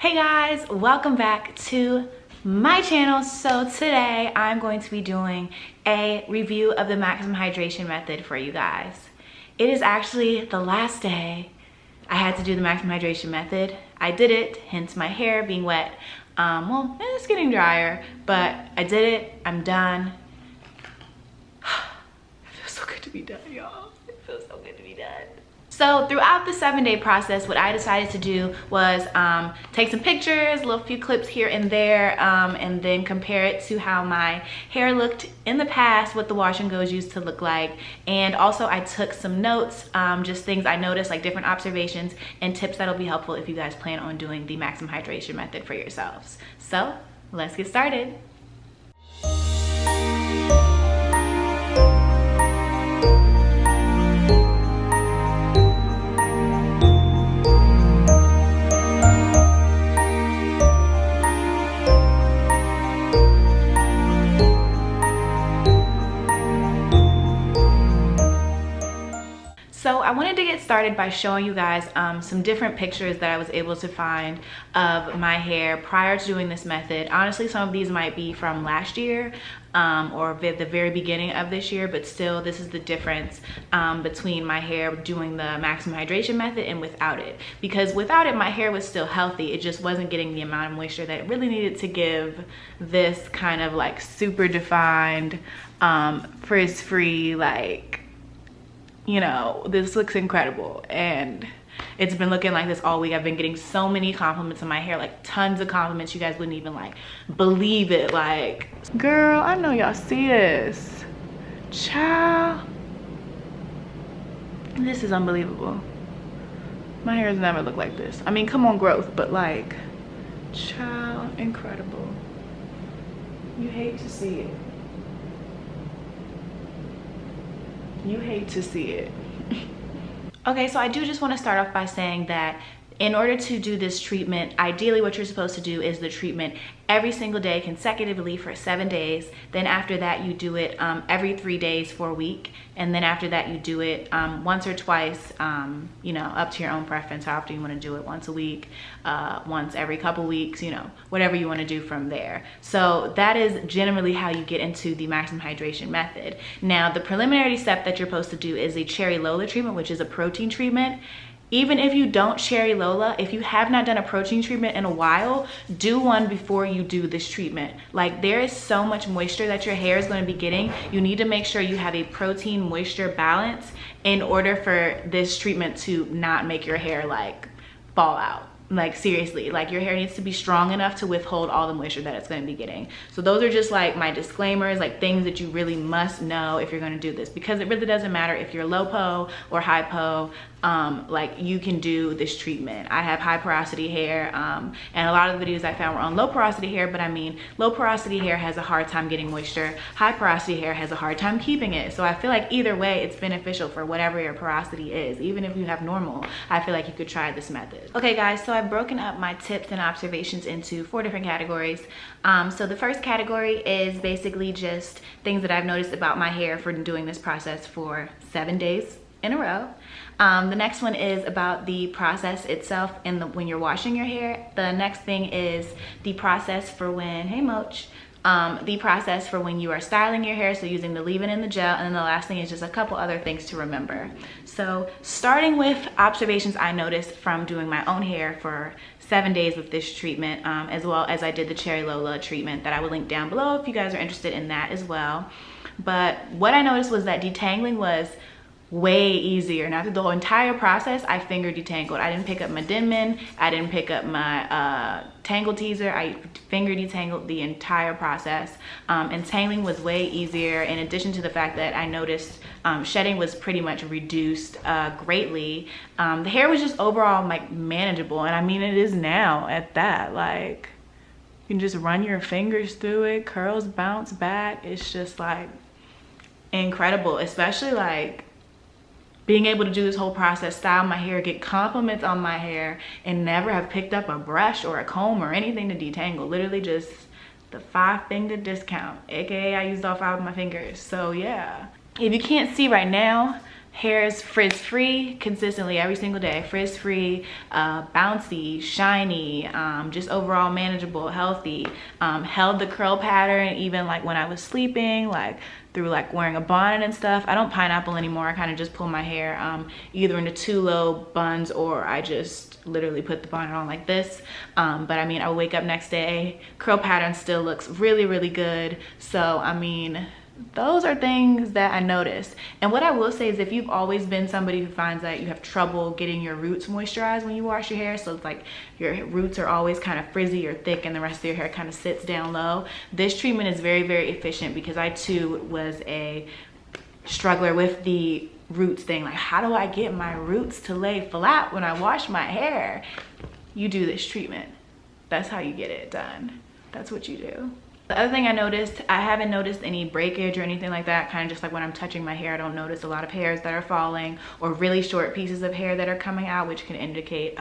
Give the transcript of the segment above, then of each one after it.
Hey guys, welcome back to my channel. So today I'm going to be doing a review of the maximum hydration method for you guys. It is actually the last day I had to do the maximum hydration method. I did it, hence my hair being wet. Well, it's getting drier, but I did it, I'm done. It feels so good to be done, y'all. It feels so good to be done. So throughout the 7-day process, what I decided to do was take some pictures, a little few clips here and there, and then compare it to how my hair looked in the past, what the wash and goes used to look like. And also I took some notes, just things I noticed, like different observations and tips that'll be helpful if you guys plan on doing the maximum hydration method for yourselves. So let's get started. So I wanted to get started by showing you guys some different pictures that I was able to find of my hair prior to doing this method. Honestly, some of these might be from last year or the very beginning of this year, but still this is the difference between my hair doing the maximum hydration method and without it. Because without it, my hair was still healthy. It just wasn't getting the amount of moisture that it really needed to give this kind of like super defined, frizz-free, like, you know, this looks incredible. And it's been looking like this all week. I've been getting so many compliments on my hair, like tons of compliments. You guys wouldn't even like believe it. Like, girl, I know y'all see this. Child, this is unbelievable. My hair has never looked like this. I mean, come on, growth, but like, child, incredible. You hate to see it. You hate to see it. Okay, so I do just want to start off by saying that in order to do this treatment, ideally what you're supposed to do is the treatment every single day consecutively for 7 days. Then after that, you do it every 3 days for a week. And then after that, you do it once or twice, you know, up to your own preference, how often you want to do it, once a week, once every couple weeks, you know, whatever you want to do from there. So that is generally how you get into the maximum hydration method. Now, the preliminary step that you're supposed to do is a cherry Lola treatment, which is a protein treatment. Even if you don't cherry Lola, if you have not done a protein treatment in a while, do one before you do this treatment. Like, there is so much moisture that your hair is going to be getting. You need to make sure you have a protein moisture balance in order for this treatment to not make your hair like fall out. Like, seriously, like your hair needs to be strong enough to withhold all the moisture that it's going to be getting. So those are just like my disclaimers, like things that you really must know if you're going to do this, because it really doesn't matter if you're low po or high po. Like, you can do this treatment. I have high porosity hair, and a lot of the videos I found were on low porosity hair, but I mean, low porosity hair has a hard time getting moisture. High porosity hair has a hard time keeping it. So I feel like either way, it's beneficial for whatever your porosity is. Even if you have normal, I feel like you could try this method. Okay guys, so I've broken up my tips and observations into 4 different categories. So the first category is basically just things that I've noticed about my hair for doing this process for 7 days in a row. The next one is about the process itself and when you're washing your hair. The next thing is the process for when, hey Moch, the process for when you are styling your hair, so using the leave-in and the gel. And then the last thing is just a couple other things to remember. So starting with observations I noticed from doing my own hair for 7 days with this treatment, as well as I did the Cherry Lola treatment that I will link down below if you guys are interested in that as well. But what I noticed was that detangling was way easier. Now, through the whole entire process, I finger detangled. I didn't pick up my Denman. I didn't pick up my tangle teaser. I finger detangled the entire process. And tangling was way easier, in addition to the fact that I noticed shedding was pretty much reduced greatly. The hair was just overall like manageable, and I mean, it is now at that. Like, you can just run your fingers through it, curls bounce back. It's just like incredible, especially like being able to do this whole process, style my hair, get compliments on my hair, and never have picked up a brush or a comb or anything to detangle. Literally just the 5-finger discount, aka I used all 5 of my fingers. So yeah, if you can't see right now, hair is frizz free consistently every single day, frizz free, bouncy, shiny, just overall manageable, healthy, held the curl pattern even like when I was sleeping, like through like wearing a bonnet and stuff. I don't pineapple anymore. I kind of just pull my hair either into 2 low buns, or I just literally put the bonnet on like this. But I mean, I wake up next day, curl pattern still looks really, really good. So I mean, those are things that I noticed. And what I will say is, if you've always been somebody who finds that you have trouble getting your roots moisturized when you wash your hair, so it's like your roots are always kind of frizzy or thick and the rest of your hair kind of sits down low, this treatment is very, very efficient, because I too was a struggler with the roots thing. Like, how do I get my roots to lay flat when I wash my hair? You do this treatment. That's how you get it done. That's what you do. The other thing I noticed, I haven't noticed any breakage or anything like that. Kind of just like when I'm touching my hair, I don't notice a lot of hairs that are falling or really short pieces of hair that are coming out, which can indicate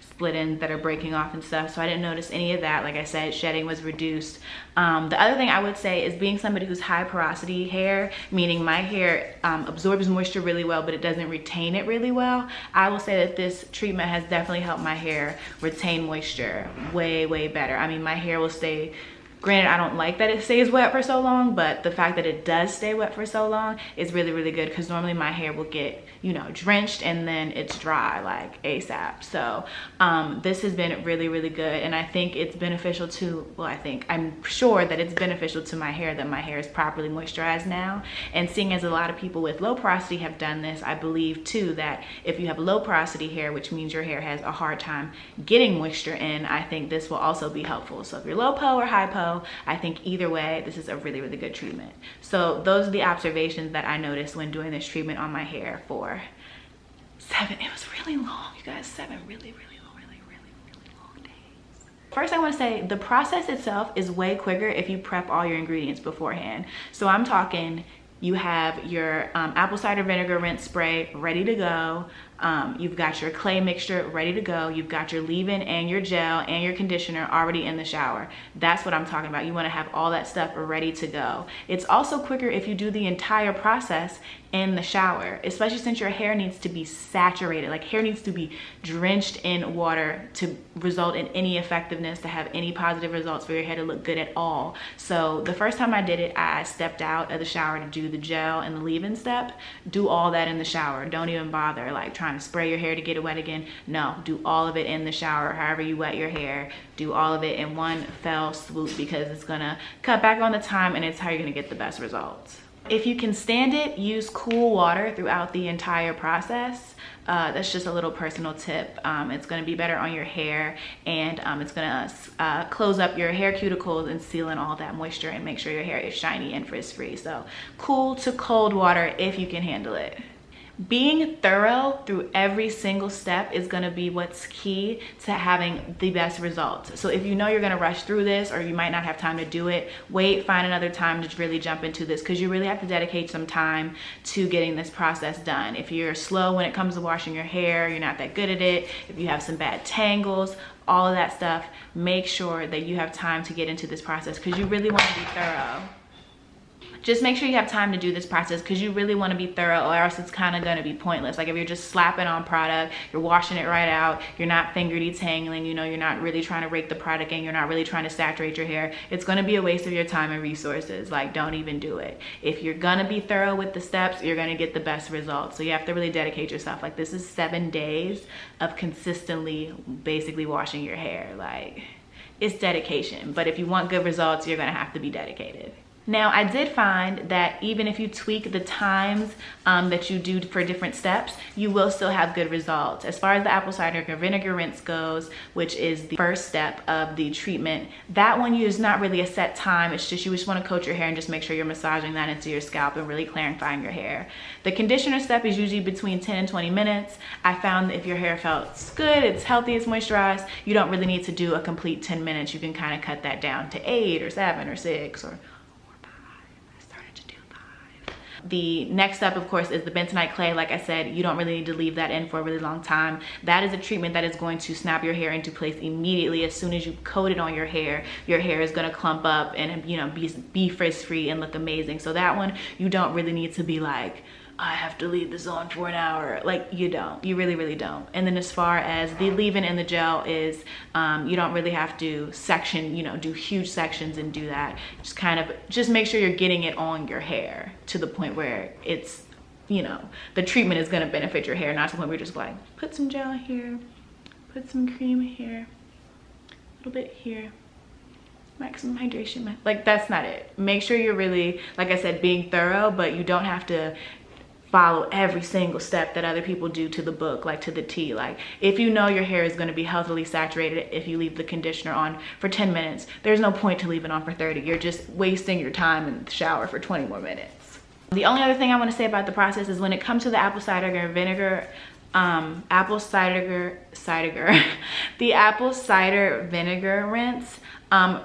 split ends that are breaking off and stuff. So I didn't notice any of that. Like I said, shedding was reduced. The other thing I would say is, being somebody who's high porosity hair, meaning my hair absorbs moisture really well, but it doesn't retain it really well. I will say that this treatment has definitely helped my hair retain moisture way, way better. I mean, my hair will stay, granted, I don't like that it stays wet for so long, but the fact that it does stay wet for so long is really, really good, because normally my hair will get, you know, drenched and then it's dry like ASAP. So this has been really, really good, and I think it's beneficial to, well, I'm sure that it's beneficial to my hair that my hair is properly moisturized now. And seeing as a lot of people with low porosity have done this, I believe too that if you have low porosity hair, which means your hair has a hard time getting moisture in, I think this will also be helpful. So if you're low po or high po, I think either way, this is a really, really good treatment. So those are the observations that I noticed when doing this treatment on my hair for 7, it was really long, you guys, 7 really, really long, really long days. First, I want to say the process itself is way quicker if you prep all your ingredients beforehand. So I'm talking, you have your apple cider vinegar rinse spray ready to go. You've got your clay mixture ready to go. You've got your leave-in and your gel and your conditioner already in the shower. That's what I'm talking about. You want to have all that stuff ready to go. It's also quicker if you do the entire process in the shower, especially since your hair needs to be saturated. Like, hair needs to be drenched in water to result in any effectiveness, to have any positive results for your hair to look good at all. So the first time I did it, I stepped out of the shower to do the gel and the leave-in step. Do all that in the shower. Don't even bother like trying to spray your hair to get it wet again. No, do all of it in the shower. However you wet your hair, do all of it in one fell swoop, because it's gonna cut back on the time and it's how you're gonna get the best results. If you can stand it, use cool water throughout the entire process. That's just a little personal tip. It's gonna be better on your hair, and it's gonna close up your hair cuticles and seal in all that moisture and make sure your hair is shiny and frizz free. So cool to cold water if you can handle it. Being thorough through every single step is going to be what's key to having the best results. So if you know you're going to rush through this, or you might not have time to do it, wait, find another time to really jump into this, because you really have to dedicate some time to getting this process done. If you're slow when it comes to washing your hair, you're not that good at it, if you have some bad tangles, all of that stuff, make sure that you have time to get into this process, because you really want to be thorough. Just make sure you have time to do this process, because you really want to be thorough, or else it's kind of going to be pointless. Like if you're just slapping on product, you're washing it right out, you're not finger detangling, you know, you're not really trying to rake the product in, you're not really trying to saturate your hair, it's going to be a waste of your time and resources. Like, don't even do it. If you're going to be thorough with the steps, you're going to get the best results. So you have to really dedicate yourself. Like, this is 7 days of consistently basically washing your hair. Like, it's dedication. But if you want good results, you're going to have to be dedicated. Now, I did find that even if you tweak the times that you do for different steps, you will still have good results. As far as the apple cider vinegar rinse goes, which is the first step of the treatment, that one is not really a set time. It's just, you just want to coat your hair and just make sure you're massaging that into your scalp and really clarifying your hair. The conditioner step is usually between 10 and 20 minutes. I found that if your hair felt good, it's healthy, it's moisturized, you don't really need to do a complete 10 minutes. You can kind of cut that down to 8 or 7 or 6 or the next step, of course, is the Bentonite Clay. Like I said, you don't really need to leave that in for a really long time. That is a treatment that is going to snap your hair into place immediately. As soon as you coat it on your hair is going to clump up and, you know, be frizz free and look amazing. So that one, you don't really need to be like I have to leave this on for an hour. Like, you don't. You really don't. And then as far as the leave-in and the gel is, you don't really have to section, you know, do huge sections and do that. Just make sure you're getting it on your hair to the point where it's, you know, the treatment is going to benefit your hair, not to the point where you're just like, put some gel here, put some cream here, a little bit here, maximum hydration. Like, that's not it. Make sure you're really, like I said, being thorough, but you don't have to follow every single step that other people do to the book, like to the T. Like, if you know your hair is going to be healthily saturated if you leave the conditioner on for 10 minutes, there's no point to leave it on for 30. You're just wasting your time in the shower for 20 more minutes. The only other thing I want to say about the process is when it comes to the apple cider vinegar, the apple cider vinegar rinse,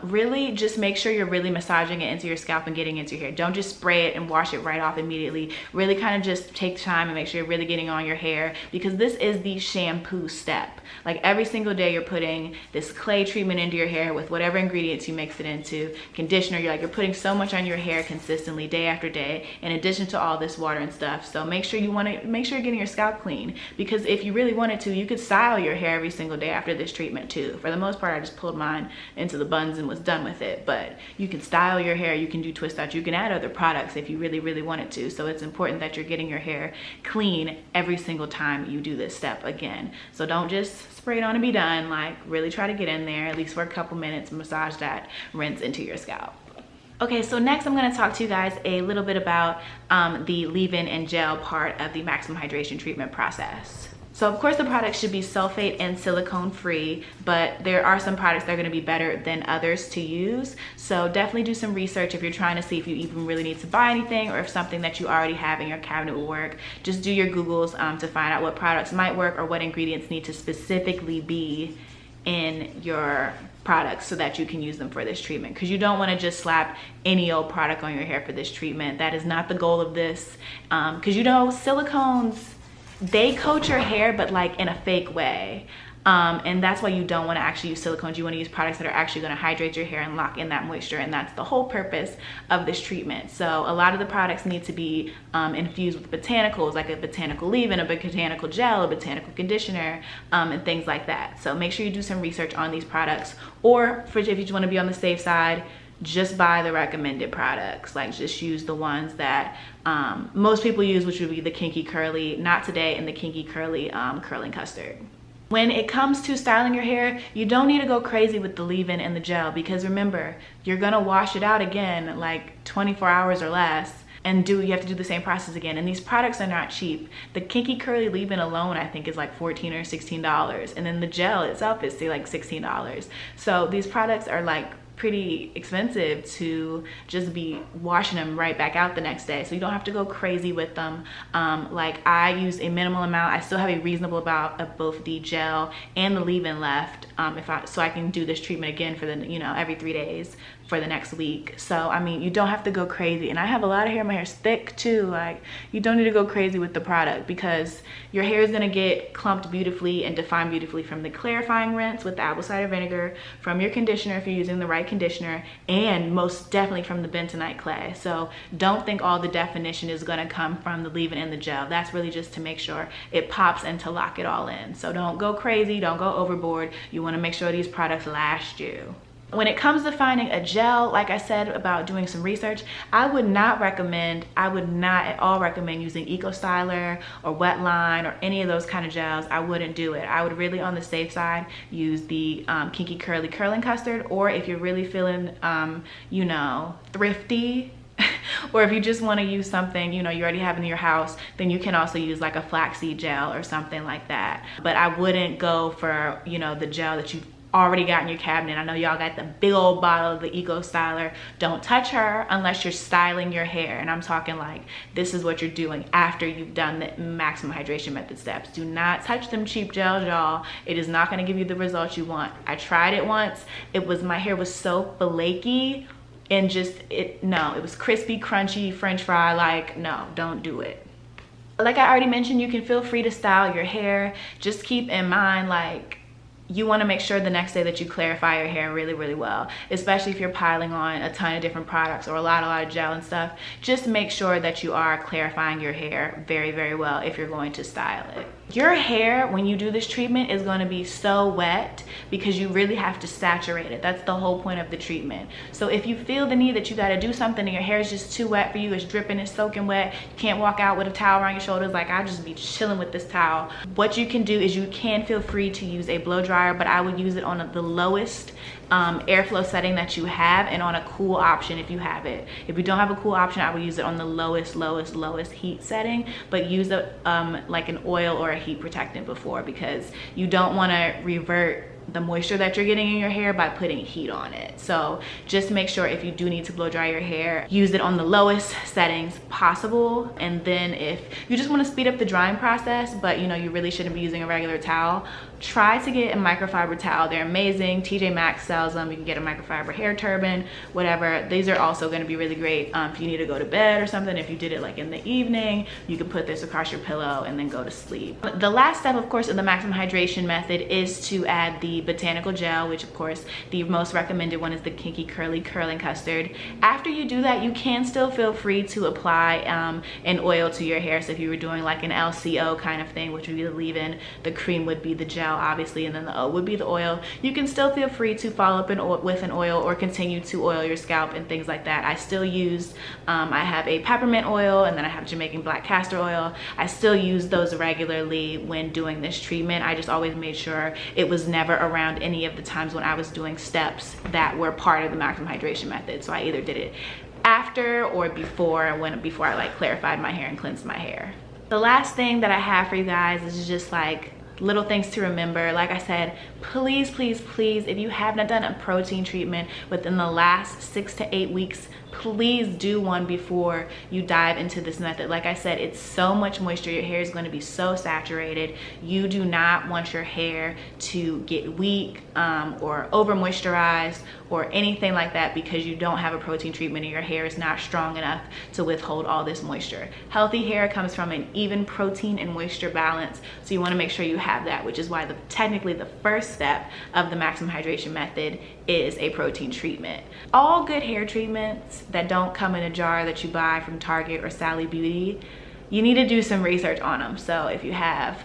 really just make sure you're really massaging it into your scalp and getting into your hair. Don't just spray it and wash it right off immediately. Really kind of just take time and make sure you're really getting on your hair, because this is the shampoo step. Like, every single day you're putting this clay treatment into your hair with whatever ingredients you mix it into, conditioner, you're putting so much on your hair consistently day after day, in addition to all this water and stuff. So make sure you're getting your scalp clean, because if you really wanted to, you could style your hair every single day after this treatment too. For the most part, I just pulled mine into the buns and was done with it, but you can style your hair, you can do twist outs, you can add other products if you really wanted to. So it's important that you're getting your hair clean every single time you do this step again. So don't just spray it on and be done. Like, really try to get in there at least for a couple minutes, massage that rinse into your scalp. Okay, so next I'm going to talk to you guys a little bit about the leave-in and gel part of the maximum hydration treatment process. So of course the products should be sulfate and silicone free, but there are some products that are going to be better than others to use. So definitely do some research if you're trying to see if you even really need to buy anything, or if something that you already have in your cabinet will work. Just do your Googles to find out what products might work or what ingredients need to specifically be in your products so that you can use them for this treatment, because you don't want to just slap any old product on your hair for this treatment. That is not the goal of this, because you know, silicones, they coat your hair, but like in a fake way. And that's why you don't want to actually use silicones. You want to use products that are actually going to hydrate your hair and lock in that moisture, and that's the whole purpose of this treatment. So a lot of the products need to be infused with botanicals, like a botanical leave-in, a botanical gel, a botanical conditioner, and things like that. So make sure you do some research on these products, or if you just want to be on the safe side, just buy the recommended products. Like, just use the ones that most people use, which would be the Kinky Curly Not Today and the Kinky Curly Curling Custard. When it comes to styling your hair, you don't need to go crazy with the leave-in and the gel, because remember, you're gonna wash it out again like 24 hours or less, and you have to do the same process again. And these products are not cheap. The Kinky Curly leave-in alone, I think, is like $14 or $16, and then the gel itself is like $16. So these products are like pretty expensive to just be washing them right back out the next day. So you don't have to go crazy with them. Like, I use a minimal amount. I still have a reasonable amount of both the gel and the leave-in left, so I can do this treatment again for the, you know, every 3 days for the next week. So I mean, you don't have to go crazy. And I have a lot of hair, my hair's thick too. Like, you don't need to go crazy with the product, because your hair is gonna get clumped beautifully and defined beautifully from the clarifying rinse with the apple cider vinegar, from your conditioner if you're using the right conditioner, and most definitely from the Bentonite Clay. So don't think all the definition is gonna come from the leave-in and the gel. That's really just to make sure it pops and to lock it all in. So don't go crazy, don't go overboard. You wanna make sure these products last you. When it comes to finding a gel, like I said about doing some research, I would not at all recommend using Eco Styler or Wetline or any of those kind of gels. I wouldn't do it. I would really, on the safe side, use the Kinky Curly Curling Custard, or if you're really feeling, you know, thrifty, or if you just want to use something, you know, you already have in your house, then you can also use like a flaxseed gel or something like that. But I wouldn't go for, you know, the gel that you've already got in your cabinet. I know y'all got the big old bottle of the Eco Styler. Don't touch her unless you're styling your hair. And I'm talking like, this is what you're doing after you've done the maximum hydration method steps. Do not touch them cheap gels, y'all. It is not gonna give you the results you want. I tried it once. My hair was so flaky, and it was crispy, crunchy, French fry. Like, no, don't do it. Like I already mentioned, you can feel free to style your hair. Just keep in mind, like, you want to make sure the next day that you clarify your hair really, really well, especially if you're piling on a ton of different products or a lot of gel and stuff. Just make sure that you are clarifying your hair very, very well if you're going to style it. Your hair, when you do this treatment, is going to be so wet because you really have to saturate it. That's the whole point of the treatment. So if you feel the need that you got to do something and your hair is just too wet for you, it's dripping, it's soaking wet, you can't walk out with a towel around your shoulders, like I'll just be chilling with this towel. What you can do is you can feel free to use a blow dryer, but I would use it on the lowest airflow setting that you have, and on a cool option if you have it. If you don't have a cool option, I would use it on the lowest heat setting, but use it like an oil or a heat protectant before, because you don't want to revert the moisture that you're getting in your hair by putting heat on it. So just make sure if you do need to blow dry your hair, use it on the lowest settings possible. And then if you just want to speed up the drying process, but you know you really shouldn't be using a regular towel, try to get a microfiber towel. They're amazing. TJ Maxx sells them. You can get a microfiber hair turban, whatever. These are also going to be really great if you need to go to bed or something. If you did it like in the evening, you can put this across your pillow and then go to sleep. The last step, of course, in the maximum hydration method is to add the botanical gel, which of course the most recommended one is the Kinky Curly Curling Custard. After you do that, you can still feel free to apply an oil to your hair. So if you were doing like an LCO kind of thing, which would be the leave-in, the cream would be the gel obviously, and then the O would be the oil. You can still feel free to follow up with an oil or continue to oil your scalp and things like that. I still use, I have a peppermint oil, and then I have Jamaican black castor oil. I still use those regularly when doing this treatment. I just always made sure it was never around any of the times when I was doing steps that were part of the maximum hydration method. So I either did it after or before I like clarified my hair and cleansed my hair. The last thing that I have for you guys is just like little things to remember. Like I said, please, please, please, if you have not done a protein treatment within the last 6 to 8 weeks, please do one before you dive into this method. Like I said, it's so much moisture. Your hair is going to be so saturated. You do not want your hair to get weak or over moisturized or anything like that because you don't have a protein treatment and your hair is not strong enough to withhold all this moisture. Healthy hair comes from an even protein and moisture balance, so you want to make sure you have that, which is why technically the first step of the maximum hydration method is a protein treatment. All good hair treatments that don't come in a jar that you buy from Target or Sally Beauty, you need to do some research on them. So if you have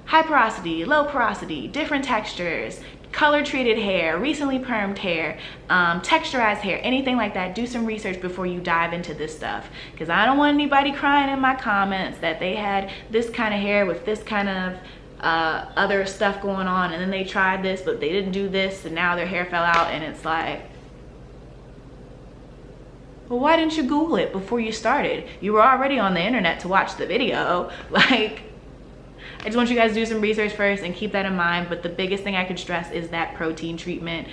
high porosity, low porosity, different textures, color treated hair, recently permed hair, texturized hair, anything like that, do some research before you dive into this stuff, because I don't want anybody crying in my comments that they had this kind of hair with this kind of other stuff going on, and then they tried this but they didn't do this and now their hair fell out. And it's like, well, why didn't you Google it before you started? You were already on the internet to watch the video. Like, I just want you guys to do some research first and keep that in mind. But the biggest thing I could stress is that protein treatment.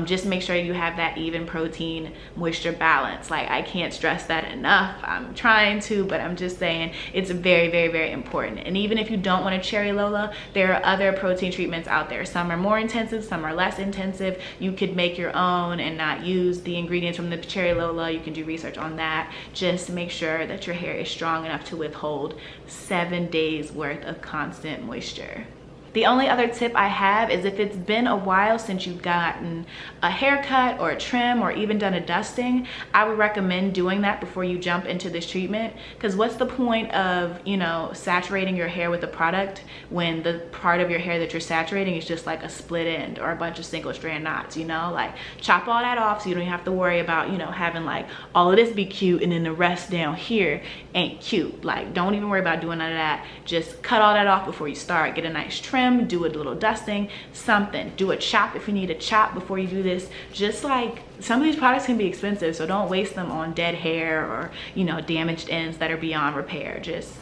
Just make sure you have that even protein moisture balance. Like, I can't stress that enough. I'm trying to, but I'm just saying it's very, very, very important. And even if you don't want a Cherry Lola, there are other protein treatments out there. Some are more intensive, some are less intensive. You could make your own and not use the ingredients from the Cherry Lola. You can do research on that. Just make sure that your hair is strong enough to withhold 7 days worth of constant moisture. The only other tip I have is if it's been a while since you've gotten a haircut or a trim or even done a dusting, I would recommend doing that before you jump into this treatment. Because what's the point of, you know, saturating your hair with a product when the part of your hair that you're saturating is just like a split end or a bunch of single strand knots, you know? Like, chop all that off so you don't have to worry about, you know, having like all of this be cute and then the rest down here ain't cute. Like, don't even worry about doing none of that. Just cut all that off before you start. Get a nice trim, do a little dusting, something. Do a chop if you need a chop before you do this. Just like, some of these products can be expensive, so don't waste them on dead hair or, you know, damaged ends that are beyond repair. Just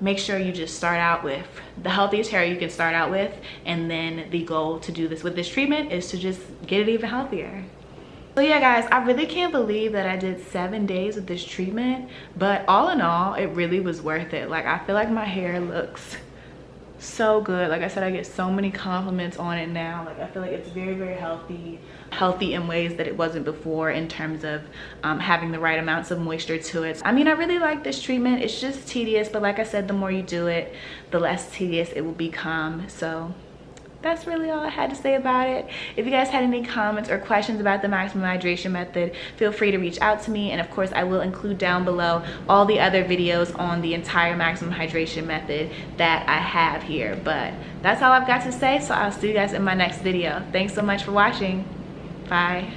make sure you just start out with the healthiest hair you can start out with, and then the goal to do this with this treatment is to just get it even healthier. So yeah guys, I really can't believe that I did 7 days of this treatment, but all in all, it really was worth it. Like, I feel like my hair looks so good. Like I said, I get so many compliments on it now. Like, I feel like it's very, very healthy in ways that it wasn't before, in terms of having the right amounts of moisture to it. I mean, I really like this treatment. It's just tedious, but like I said, the more you do it, the less tedious it will become. So that's really all I had to say about it. If you guys had any comments or questions about the maximum hydration method, feel free to reach out to me. And of course, I will include down below all the other videos on the entire maximum hydration method that I have here. But that's all I've got to say, so I'll see you guys in my next video. Thanks so much for watching. Bye.